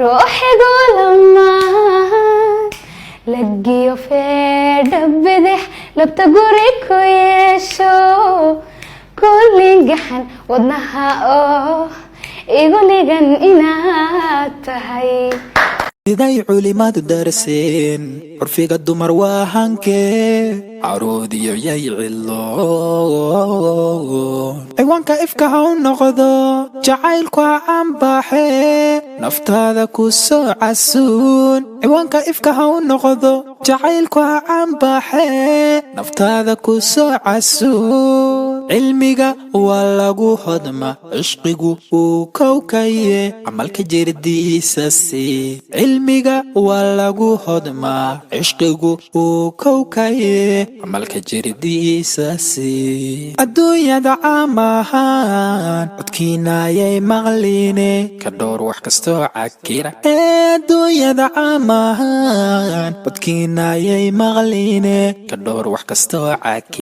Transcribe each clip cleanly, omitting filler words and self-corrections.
روحي قول ما لقيو في دبدح لبتقوريك ويشو كل قحن ودنها يقولي جن إنات هاي siday culimadu darseen curfiga dumar waa hankee caruudiyo yay ciloon ciwaanka ifka ha u noqdo jacaylku ha canbaxee naftaada ku soo casuun ciwaanka ifka ha u noqdo jacaylku ha canbaxee naftaada ku soo casuun cilmiga waa lagu hodma cishqigu uu kowkaye camalka jirdiisa sii cilmiga waa lagu hodmaa cishqigu uu kowkaye camalka jirdiisa sii adduunyada caamahaan codkiinayay maqliine ka dhowr wax kastoo cakira adduunyada caamahaan codkiinayay maqliine ka dhowr wax kastoo cakira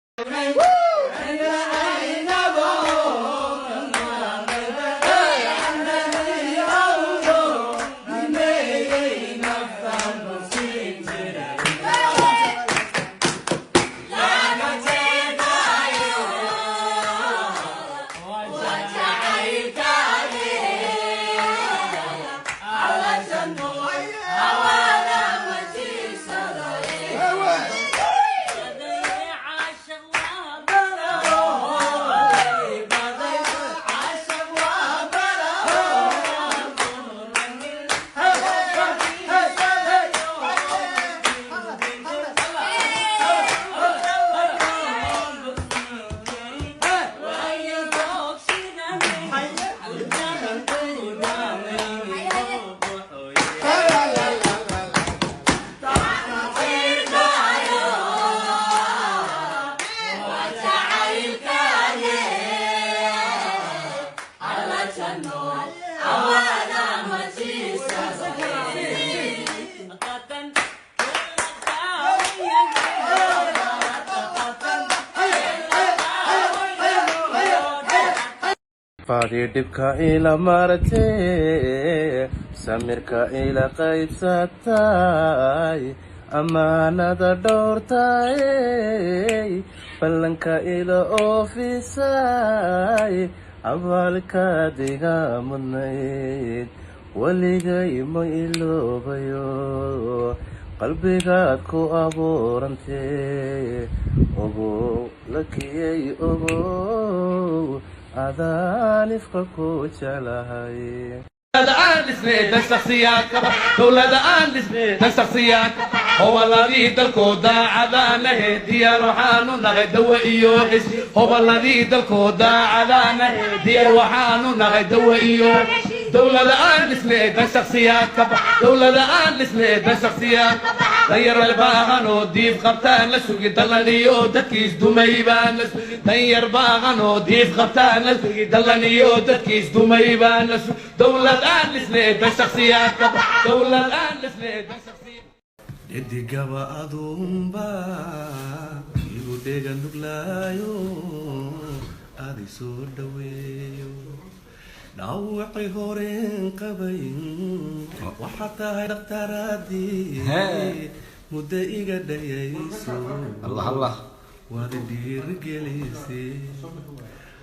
فادي دبكا إلى مرتي سميركا إلى قيد ساتاي أمانة دورتاي بلنكا إلى أوفيساي أبالكا ديغا منيد وليغاي ما إلو بيو قلبيغا كو أبورنتي أبو لكي أبو أذان فكو جلهاي الآن لسنيد الشخصيات دولة الآن لسنيد الشخصيات هو الذي دلكودا عذانه ديار وحانو نغد وإيوغس هو الذي دلكودا عذانه ديار وحانو نغد وإيوغس دولة الآن لسنيد الشخصيات دولة الآن لسنيد الشخصيات غير الباغنو ديف قبطان لسوقي دلانيو دكيس دوميبان غير باغنو ديف قبطان لسوقي دلانيو دكيس دوميبان دولة الآن لسنيد الشخصيات دولة الآن لسنيد الشخصيات يدي قبا أدومبا يوديغا نقلايو أدي سور دويو نوعي هورين قبين وحتى هاي دكتارادي مدائقة دايسو الله الله وادي دير جليسي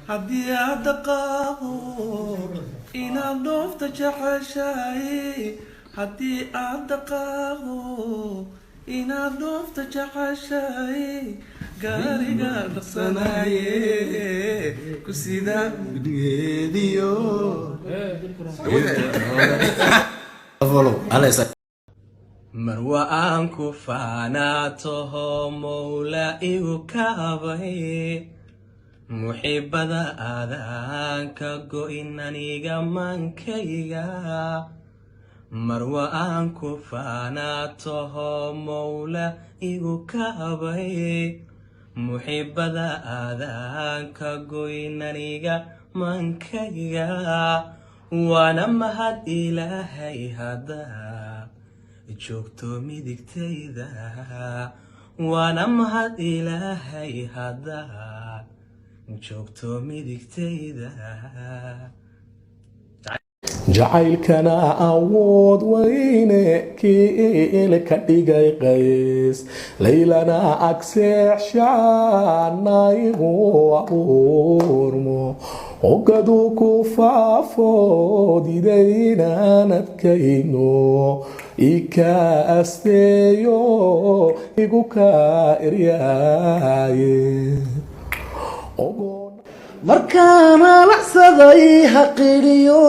هدي أدقاقو إنا نوفت جحشاي هدي أدقاقو إنا نوفت جحشاي قاري قارد صناي كسيدا بديديو مروى أنكو فاناته مولا كابي محبة آذانك قويناني غمانكيغا مروى أنكو فاناته مولا كابي محبة آذانك قويناني غمانكيغا وانا مهد إلهي هذا joogto midigtayda waana mahad ilaahay haddaad joogto midigtayda jacaylkana awood weyne kiilka dhigay qays laylana agseexshaanaygu abuurmo ogadu ku faafo didaynaan adkayno ika asteeyo igu ka eryaaye markaana laxsaday haqiriyo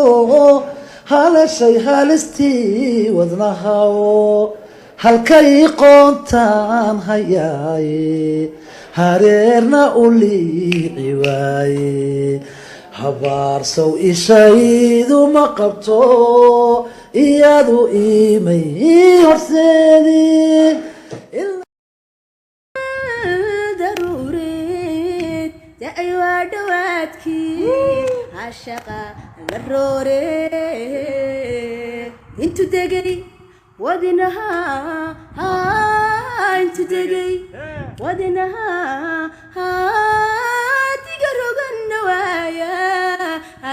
halashay halistii wadnahawo halkay qoontaan hayaaye hareerna u liici waaye habaarsow ishaydu ma qabto iyadu imay horseedin أيوة دواتكي عالشقا الروري انتو دقي ودنها انتو دقي ودنها تقرب النوايا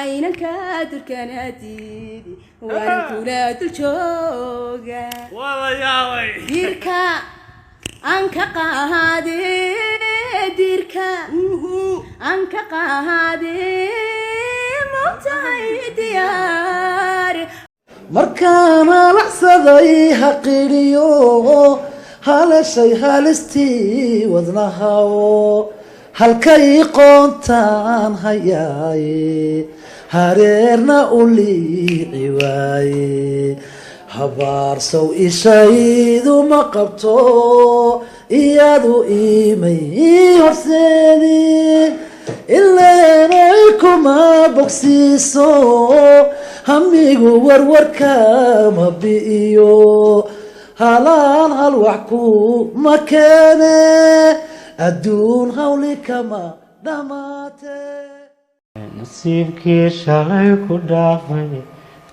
أين كادر كنادي وانا كولات الشوقة والله يا وي ديركا أنك قاهدي ديركا أنك قاهدي موتاي دياري markaana laxsaday haqiriyo halashay halistii wadnahawo halkay qoontaan hayaaye hareerna u liici waaye habaarsow ishaydu ma qabto iyadu imay horseedin ileenay kuma bogsiiso hamigu warwarka ma bi'iyo halaan hal wax ku ma keene adduun hawli kama dhamaate nasiibkii shalay ku dhaafay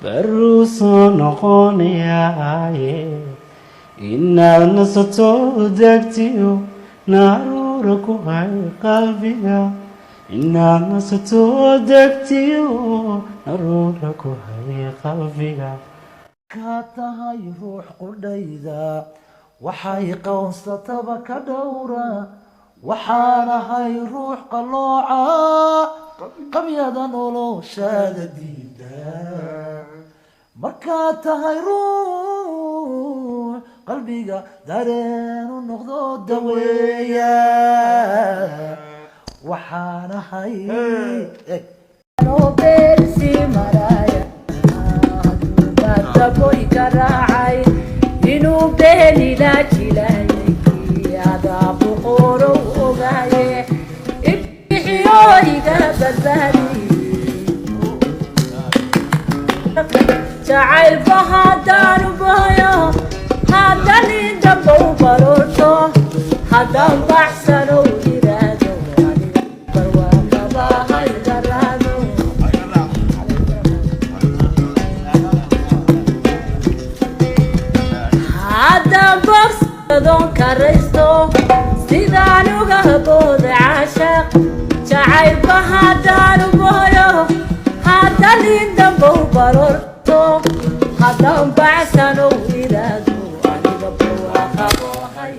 baruu soo noqonayaaye inaad nasato degtiyo naruura ku hay qalbiga inaad nasato degtiyo naruura ku hay qalbiga ka tahay ruux qudhayda waxay qownsataba ka dhowra waxaanahay ruux qalooca qabyada noloshaada diida markaad tahay ruux qalbiga dareenu noqdo daweeya waxaanahay inuu beeni la jilayay adaa boqorow ogaaye ibbixiyo iga badbaadi jacaylba haddaanu bahayo haddani dambow barorto haddaan baxsanow yiraahdo aniga barwaaqabahay daraado haddaan bogsadon karaysto sidaan uga booda caashaq jacaylba haddaanu bahayo haddani dambow barorto haddaan baxsanow yiraahdo aniga barwaaqabahay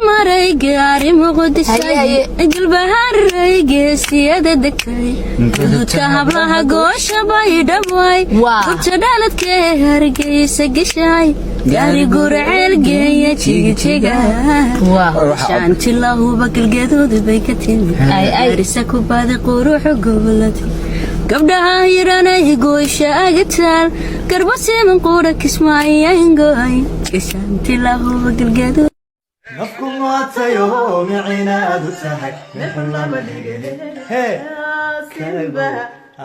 marayga arrimo qodisay galbaharayga siyada dekay gudubta hablaha goosha bay dhamay kubta dhaladkee hargeysa gashay gaari gurceel geeya jigijiga shaanti lahuba galgaduuda bay ka timi arisa ku baada quruxu gobolada gabdhaha hiranay goysha agataal garba siman qura kismaayangoy shaanti lahuba galgaduuda nafku maatayo micinaadu tahay mixuna ma dhigane kalba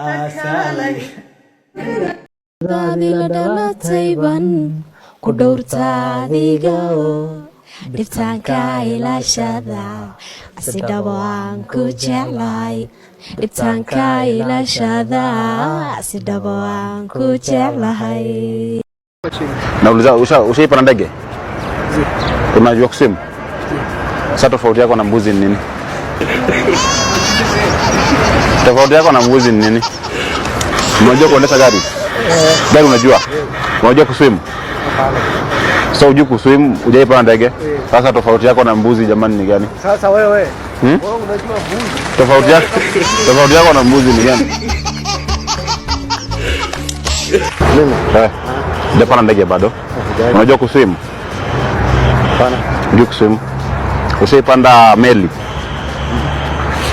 asalay daadila dhalatayban ku dhowrtaadiga dhibtaanka ilaashada si dhabo aan ku jeclay dhibtaanka ilaashada si dhabo aan ku jeclahay nauliza ushaipa na ndege unajua kusema sasa tofauti yako na mbuzi ni nini? Tofauti yako na mbuzi ni nini? Unajua kuendesha gari? Gari unajua? Unajua kuswim? So unajua kuswim, hujaipanda ndege? Sasa tofauti yako na mbuzi jamani ni gani? Sasa wewe unajua mbuzi. Tofauti yako na mbuzi ni gani? Mimi hujapanda ndege bado? Unajua kuswim? Hapana. Unajua kuswim? Ushaipanda meli?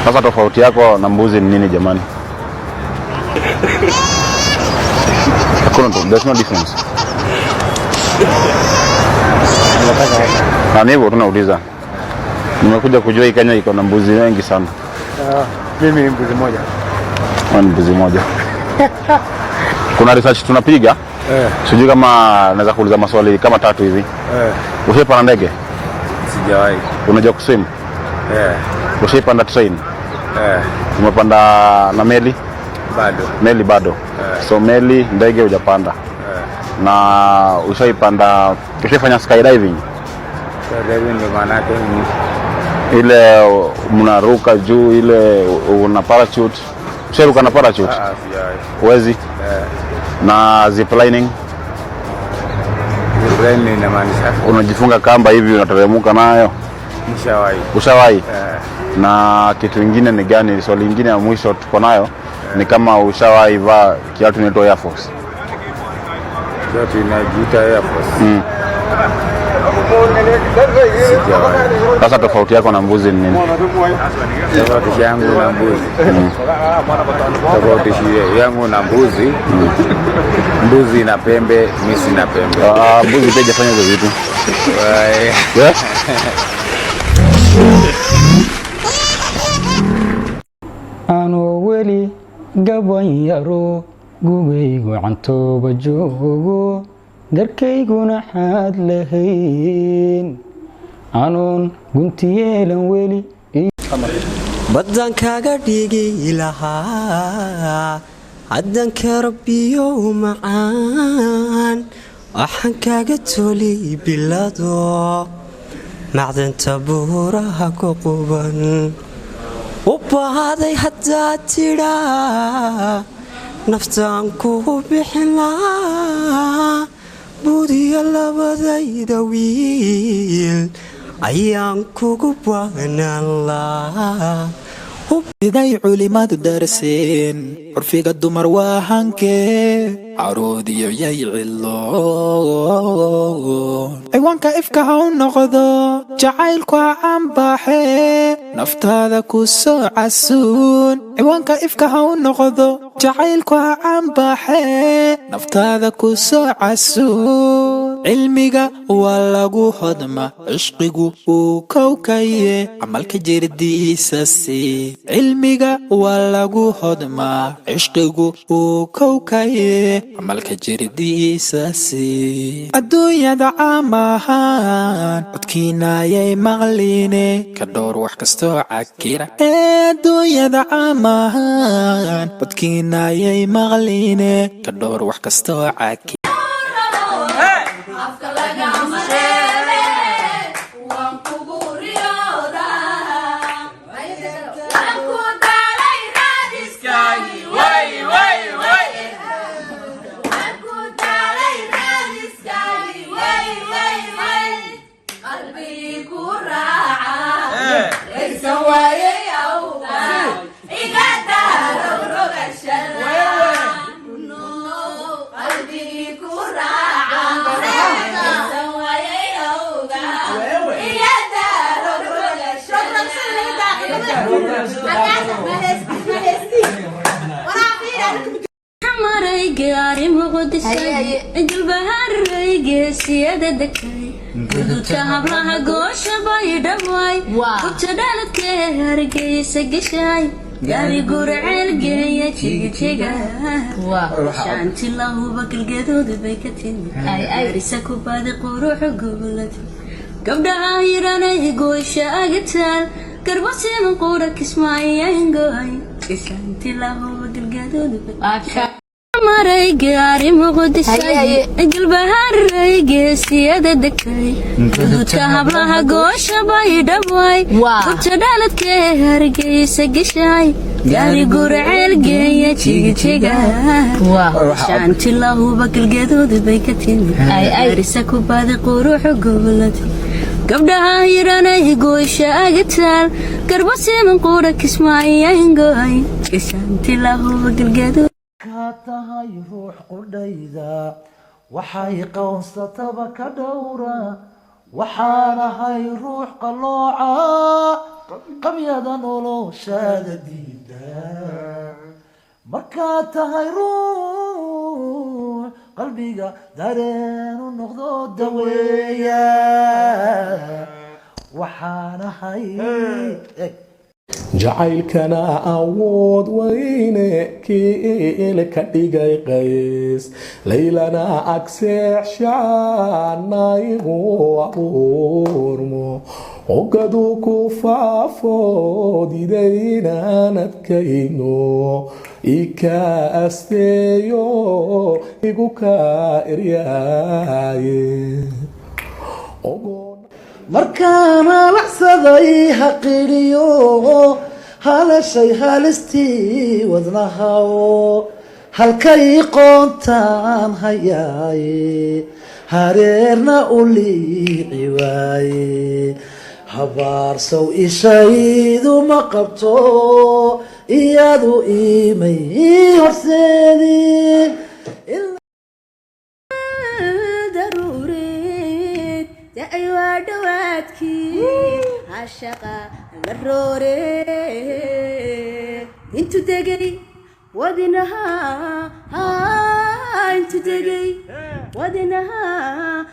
Sasa tofauti yako na mbuzi ni nini jamani? There's no difference. Na hivyo tunauliza. Nimekuja kujua hii Kenya iko na mbuzi wengi sana. Mimi ni mbuzi moja. Ni mbuzi moja. Kuna research tunapiga. Sijui kama naweza kuuliza maswali kama 3 hivi. Ushapanda ndege? Sijawahi. Unajua kuswim? Ushapanda train? Umepanda na meli? Bado. Meli bado. So meli, ndege hujapanda. Na ushaipanda, ushafanya skydiving? Skydiving ndio maana yake ni ile mnaruka juu, ile una parachute. Usharuka na parachute? Sijawahi. Huwezi? Na ziplining? Ziplining inamaanisha unajifunga kamba hivi unateremka nayo? Nishawahi. Ushawahi? Na kitu kingine ni gani? Swali lingine ya mwisho tuko nayo ni kama ushawahi vaa kiatu inaitwa Air Force? Kiatu inajiita Air Force? Sasa tofauti yako na mbuzi ni nini? Tofauti yangu na mbuzi. Tofauti yangu na mbuzi. Mbuzi ina pembe, mimi sina pembe. Mbuzi pia hajafanya hizo vitu. Ano weli gaban yaro gugaygu cantooba joogo garkayguna xaad lahayn anoon gunti yeelan weli badan kaaga dhigi lahaa haddanka rabbiyow macaan waxaan kaaga toli bilado macdanta buuraha ku quban u bahaday haddaad tidhaa naftaan ku bixin lahaa buudiya labadayda wiil ayaan kugu baanaan lahaa siday culimadu darseen curfiga dumar waa hankee caruudiyo yay ciloon ciwaanka ifka ha u noqdo jacaylku ha canbaaxee naftaada ku soo casuun ciwaanka ifka ha u noqdo jacaylku ha canbaaxee naftaada ku soo casuun cilmiga waa lagu hodma cishqigu uu kowkaye camalka jirdiisa sii cilmiga waa lagu hodmaa cishqigu uu kowkaye camalka jirdiisa sii adduunyada caamahaan codkiinayay maqliine ka dhowr wax kastoo cakira adduunyada caamahaan codkiinayay maqliine ka dhowr wax kastoo cakira hablaha goosha bay dhamay kutadhaladkee hargeysa gashay gaari gurceel geeya jigijiga shaanti lahuba galgadooda bay ka timi arisa ku baadi quruxu gobolada gabdhaha yiranay goosha agataal garbasiman qura kismaayangoay shaanti lahuba galgadooda bay maray gaari muqdishay galbaharay geesiyada dekay gududka hablaha goosha bay dhamay kutadhaladkee hargeysa gashay gaari gurceel geeya jigjiga shaanti lahuba galgaduud bay ka timi arisa ku baadi quruxu gobolada gabdhaha hiranay gooysha agataal garba siiman quura kismaayayngoay shaanti lahuba galgaduud ka tahay ruux qudhayda waxay qownsataba ka dhowra waxaanahay ruux qalooca qabyada noloshaada diida markaad tahay ruux qalbiga dareenu noqdo daweeya waxaanahay jacaylkana awood weyne kii ka dhigay qays laylana agseexshaanaygu abuurmo ogadu ku faafo didaynaan adkayno ika asteeyo igu ka eryaaye markaana laxsaday haqidhiyo halashay halistii wadnahawo halkay qoontaan hayaaye hareerna u liici waaye habaarsow ishaydu ma qabto iyadu imay horseedin أيوة دواتكي عالشقا للروري انتو دقي ودنها انتو دقي ودنها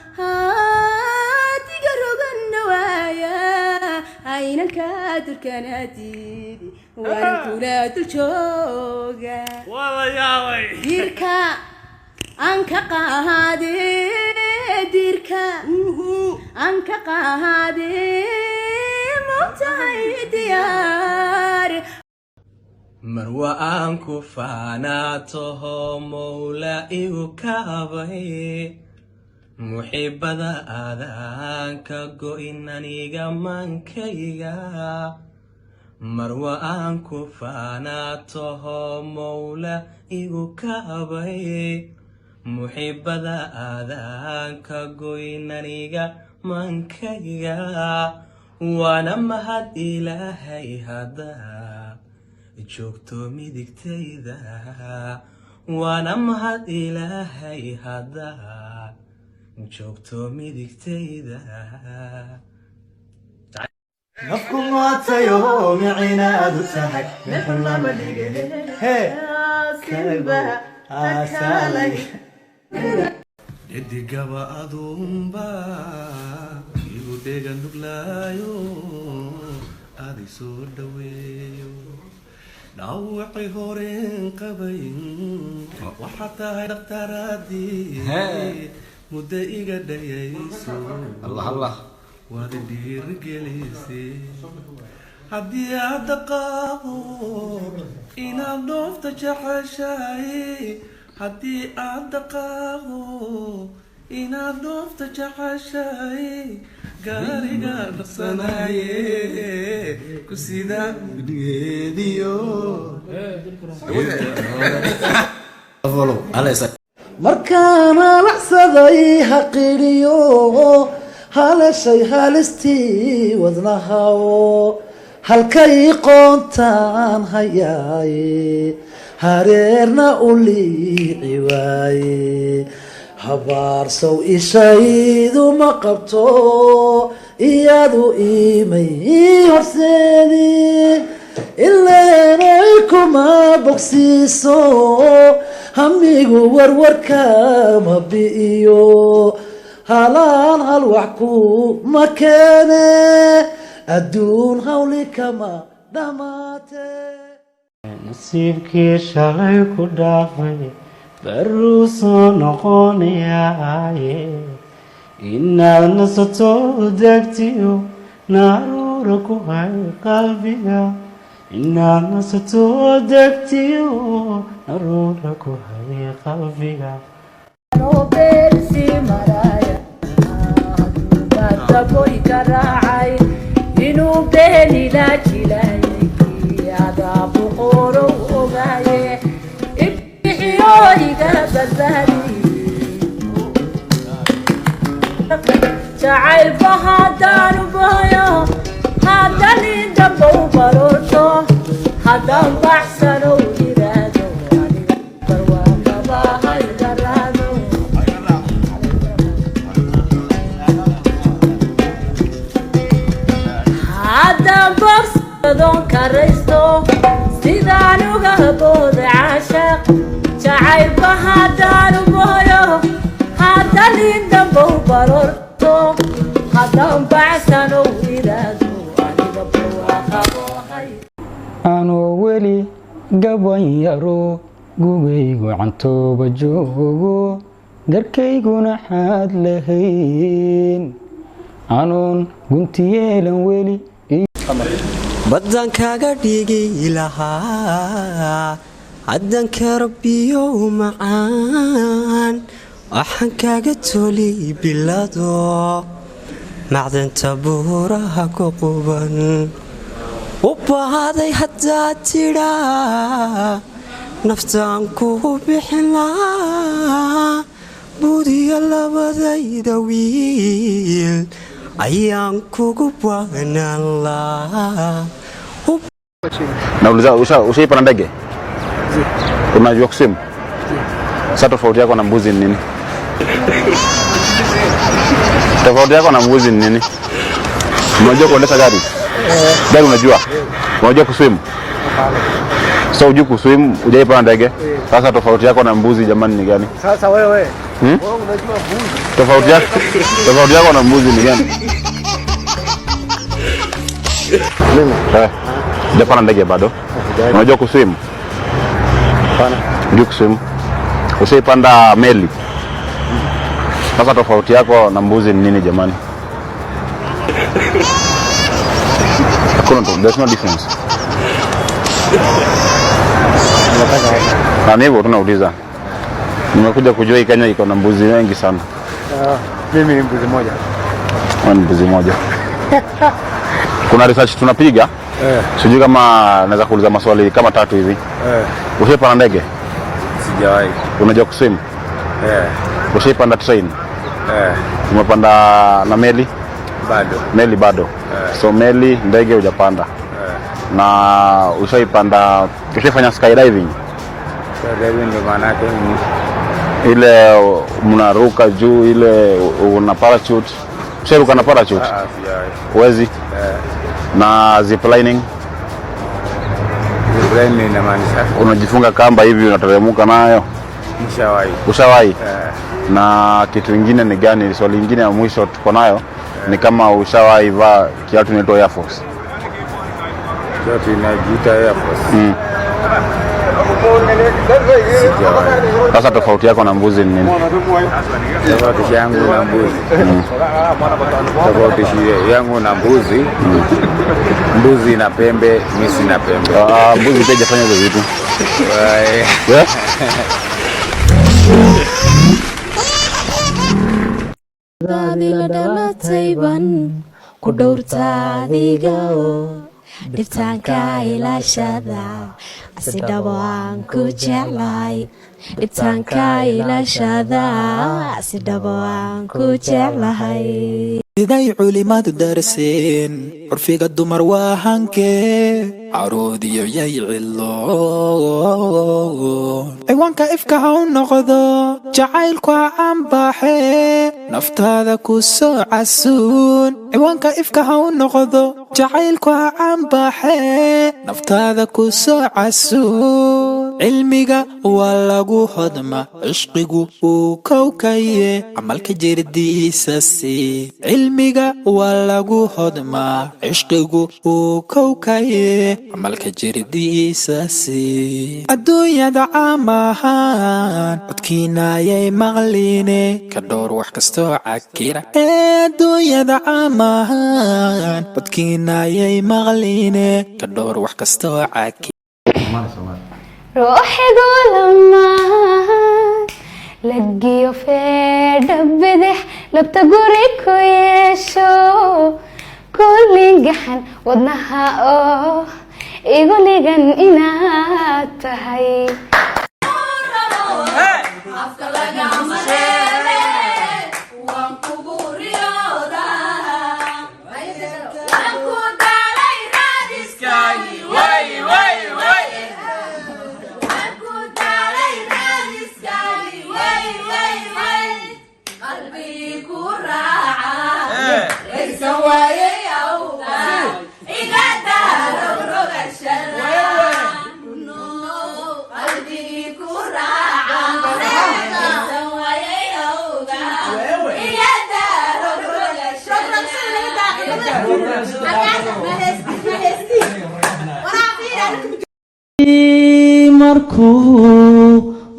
تقرب النوايا عين الكادر كنادي وانتو لا تلشوقا والله يا وي ديركا أنك قاهدي ديركا أنك قاهدي موتهي ديار marwa aan ku faanaatoho mowla igu kaabay muxiibada aadaan ka go'in aniga mankayga marwa aan ku faanaatoho mowla igu kaabay muxiibada aadaan ka go'in aniga mankayga waana mahad ilaahay haddaa joogto midigtayda waana mahad ilaahay haddaa joogto midigtayda nafku maatayo micinaadu tahay mixun lama dhige kalba asalay edigaba adumba igu dhega nuglaayo adi soo dhaweeyo dhawacay horeen qabayn waxaa tahay dhaktaraadii muddo iga dhayayso waad dhiirigelisay haddii aad dhaqaaqo inaad dhoofta jeceshahay haddii aad dhaqaaqo inaad dhoofta jeceshahay gaariga dhaqsanaye ku sida gudgeediyo markaana laxsaday haqidhiyo halashay halistii wadnahawo halkay qoontaan hayaaye hareerna u liici waaye habaarsow ishaydu ma qabto iyadu imay horseedin ileenay kuma bogsiiso hamigu warwarka ma bi'iyo halaan hal wax ku ma keene adduun hawli kama dhammaate nasiibkii shalay ku dhaafay baruu soo noqonayaaye inaad nasato degtiyo naaruura ku hay qalbiga inaad nasato degtiyo naaruura ku hay qalbiga inuu beeni la jilayay adaa boqor badbaadi jacayl bahadaanu bahayo haddani dambow barorto haddaan baxsano yiraahdo aniga barwaaqabahay daraado haddaan bogsadon karaysto sidaan uga booda caashaq jacayl bahadaanu bahayo haddani dambow barorto haddaan baxsano yiraahdo aniga barwaaqabahay anoo weli gaban yaro gugaygu cantooba joogo garkayguna xaad lahayn anoon gunti yeelan weli baddaan kaaga dhigi lahaa caddanka rabbiyow macaan waxaan kaaga toli bilado macdanta buuraha ku quban u bahaday haddaad tidhaa naftaan kugu bixin lahaa buudiyo labadayda wiil ayaan kugu baanaan lahaa. Nauliza ushaipanda ndege? Unajua kuswim? Sasa tofauti yako na mbuzi ni nini? Tofauti yako na mbuzi ni nini? Unajua kuendesha gari? Gari unajua? Unajua kuswim? Sasa unajua kuswim, hujaipanda ndege? Sasa tofauti yako na mbuzi jamani ni gani? Sasa wewe wewe unajua mbuzi. Tofauti yako na mbuzi ni gani? Mimi hujapanda ndege bado? Unajua kuswim? Hapana. Unajua kuswim? Ushaipanda meli? Sasa tofauti yako na mbuzi ni nini jamani? There's no difference. Na hivyo tunauliza. Nimekuja kujua Kenya iko na mbuzi wengi sana. Mimi ni mbuzi moja. Ni mbuzi moja. Kuna research tunapiga. Sijui kama naweza kuuliza maswali kama 3 hivi. Ushaipanda ndege? Sijawahi. Unajua kuswim? Ushaipanda train? Umepanda na meli? Bado. Meli bado. So meli, ndege hujapanda. Na ushaifanya skydiving? Skydiving ndio maana yake ni ile mnaruka juu, ile una parachute. Usharuka na parachute? Sijawahi. Huwezi? Na ziplining? Ziplining inamaanisha unajifunga kamba hivi unateremka nayo? Nishawahi. Ushawahi? Na kitu kingine ni gani? Swali lingine ya mwisho tuko nayo ni kama ushawahi vaa kiatu inaitwa Air Force? Kiatu inajiita Air Force? Sasa tofauti yako na mbuzi ni nini? Tofauti yangu na mbuzi. Tofauti yangu na mbuzi. Mbuzi ina pembe, mimi sina pembe. Mbuzi pia hajafanya hizo vitu. Dadila dhalatayban ku dhowrtaadiga dhibtaanka ilaashada asidhabo aan ku jeclahay dhibtaanka ilaashada asidhabo aan ku jeclahay siday culimadu darseen curfiga dumar waa hankee caruudiyo yay ciloon ciwaanka ifka ha u noqdo jacaylku ha canbaaxee naftaada ku soo casuun ciwaanka ifka ha u noqdo jacaylku ha canbaaxee naftaada ku soo casuun cilmiga waa lagu hodma cishqigu uu kowkaye camalka jirdiisa sii cilmiga waa lagu hodmaa cishqigu uu kowkaye camalka jirdiisa sii adduunyada caamahaan codkiinayay maqliine ka dhowr wax kastoo cakira adduunyada caamahaan codkiinayay maqliine ka dhowr wax kastoo cakira روحي لما لقيو في دبدح لبتقولك ويشو كل جحن ودنها يقول لي جن إنات هاي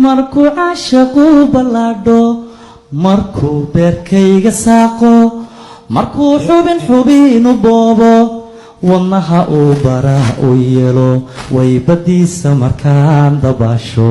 markuu caashaqu ballaadho markuu beerkayga saaqo markuu xubinu boobo wadnaha uu bara u yeelo way badiisa markaan dabaasho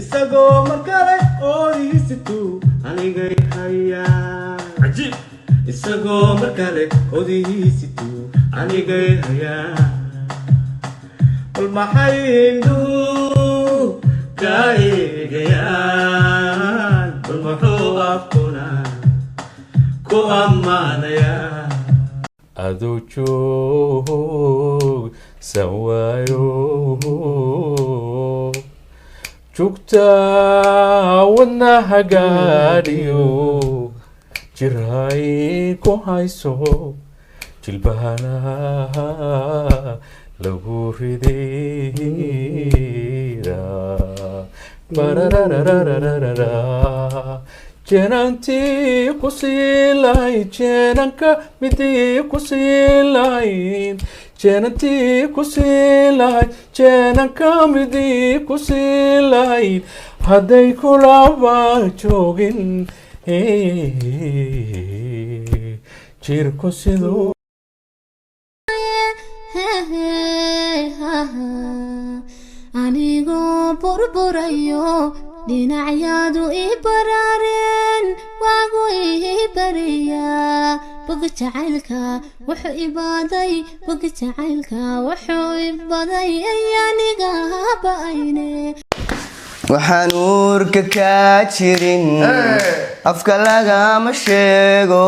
isagoo markale oodihiisitu anigay hayaa cajiib isagoo markale oodihiisitu anigay hayaa bal maxay indhuu ka eegayaan bal muxuu afkuna ku ammaanayaa aduu joog san waayo jugta wadnaha gaadhiyo jiray ku hayso jilbahana lagu ridayra barararararara jenantii ku siilay jenanka midii ku siilayn jenantii ku siilay jenanka midii ku siilayn hadday kulaba joogin jirku siduu anigoo burburayo dhinacyadu ii baraareen waagu ii bariyaa boga jacaylka wuxuu ibaaday boga jacaylka wuxuu ibaday aniga ba'ayne waxaan uurka kaa jirin afka lagama sheego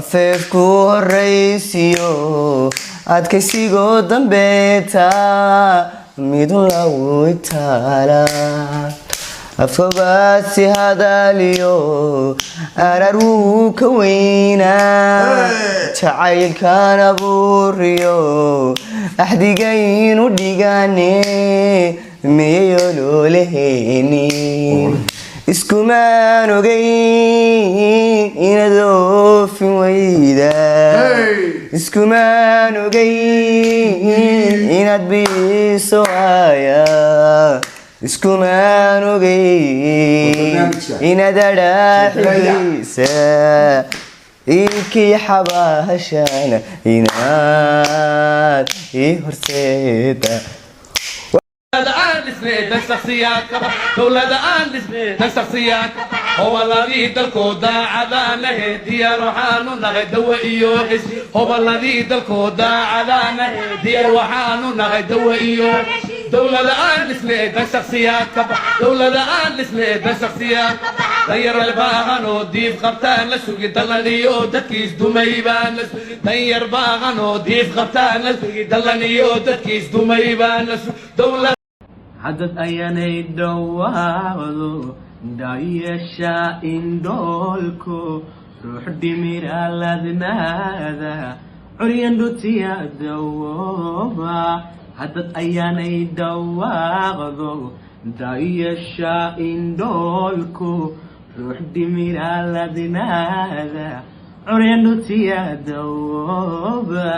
afeefku horaysiyo adkaysigoo dambeeta midun lagu taala afkabaasi hadaliyo araruu ka weynaa jacaylkan abuuriyo axdigaynu dhigane miyayo loolahayni iskumaan ogay inaad oofin weyda iskumaan ogay inaad biiso haya iskumaan ogay inaad adhaaxigaysa iilkii xabaashana inaad ii horseeda دولة آن لسنة شخصيات هو الذي دلكو داعدا نهدي روحانو نغدو إيوحس هو الذي دلكو داعدا نهدي روحانو نغدو إيوحس دولة آن لسنة شخصيات دولة آن لسنة شخصيات غير الباغنو ديف قبطان لسوقي دلانيو دكيس دميبان غير باغنو ديف قبطان لسوقي دلانيو دكيس دميبان دولة حدد أياني دواغدو دايشا إندولكو روح دمير لذناذا عريان دوتيا دوابا حدد أياني دواغدو دايشا إندولكو روح دمير لذناذا عريان دوتيا دوابا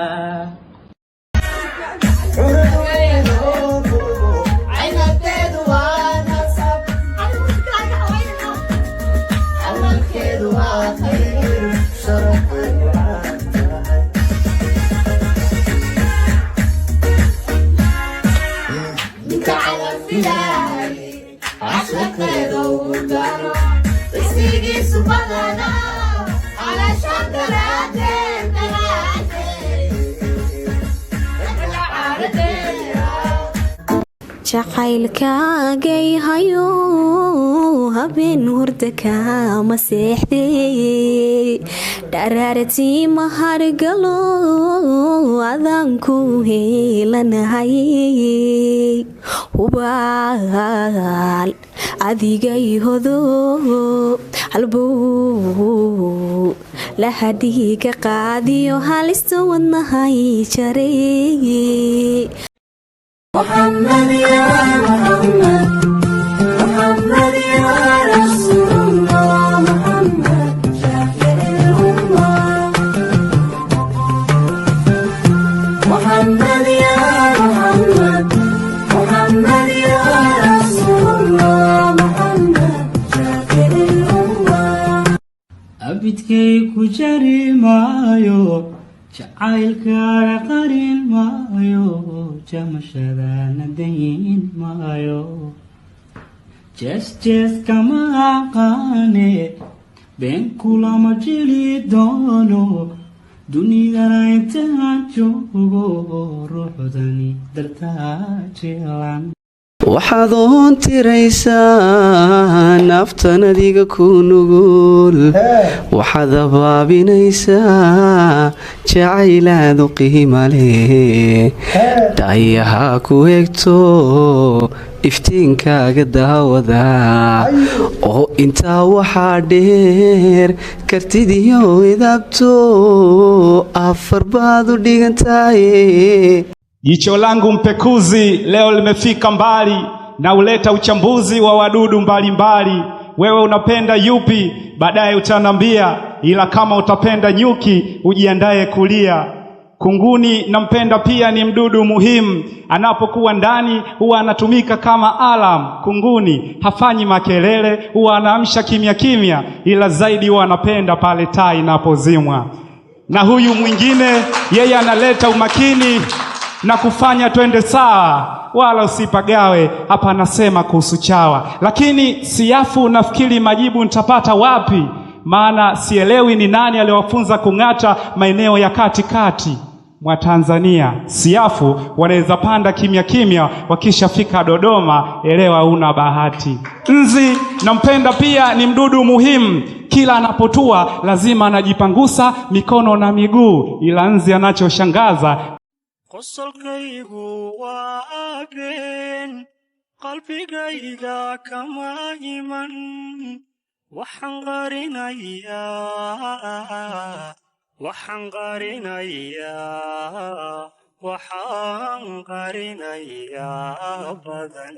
jacaylkaagay hayo habeen hurdaka ma seexday dharaaratii ma hargalo adaan ku heelanahay hubaal adigay hodo halbow lahadhiga qaadiyo halista wadnahay jaray محمد يا محمد محمد يا رسول الله محمد شافع الأمة محمد يا محمد محمد يا رسول الله محمد شافع الأمة أبدكي كجري مايو jacaylkaaga qarin maayo jamashadana dayin maayo jees kama aqaane been kulama jeli doono dunidana intaan joogo ruuxdani dartaa jeelan waxaad oon tiraysaa naftan adiga ku nugul waxaad abaabinaysaa jacaylaadu qiima leh dhayaha ku egto iftiinkaaga daawada oo intaa waxaa dheer kartidiyo idabto afar baad u dhigantaye. Jicho langu mpekuzi leo limefika mbali na uleta uchambuzi wa wadudu mbalimbali. Wewe unapenda yupi? Baadaye utanambia, ila kama utapenda nyuki ujiandae kulia. Kunguni nampenda pia, ni mdudu muhimu. Anapokuwa ndani huwa anatumika kama alarm. Kunguni hafanyi makelele, huwa anaamsha kimya kimya, ila zaidi huwa anapenda pale taa inapozimwa. Na huyu mwingine yeye analeta umakini na kufanya twende sawa, wala usipagawe. Hapa anasema kuhusu chawa, lakini siafu nafikiri majibu nitapata wapi? Maana sielewi ni nani aliwafunza kung'ata maeneo ya katikati mwa Tanzania. Siafu wanaweza panda kimya kimya, wakishafika Dodoma elewa una bahati. Nzi nampenda pia, ni mdudu muhimu. Kila anapotua lazima anajipangusa mikono na miguu, ila nzi anachoshangaza qosolkaygu waa been qalbigayga kama iman waxaan qarinayaa badan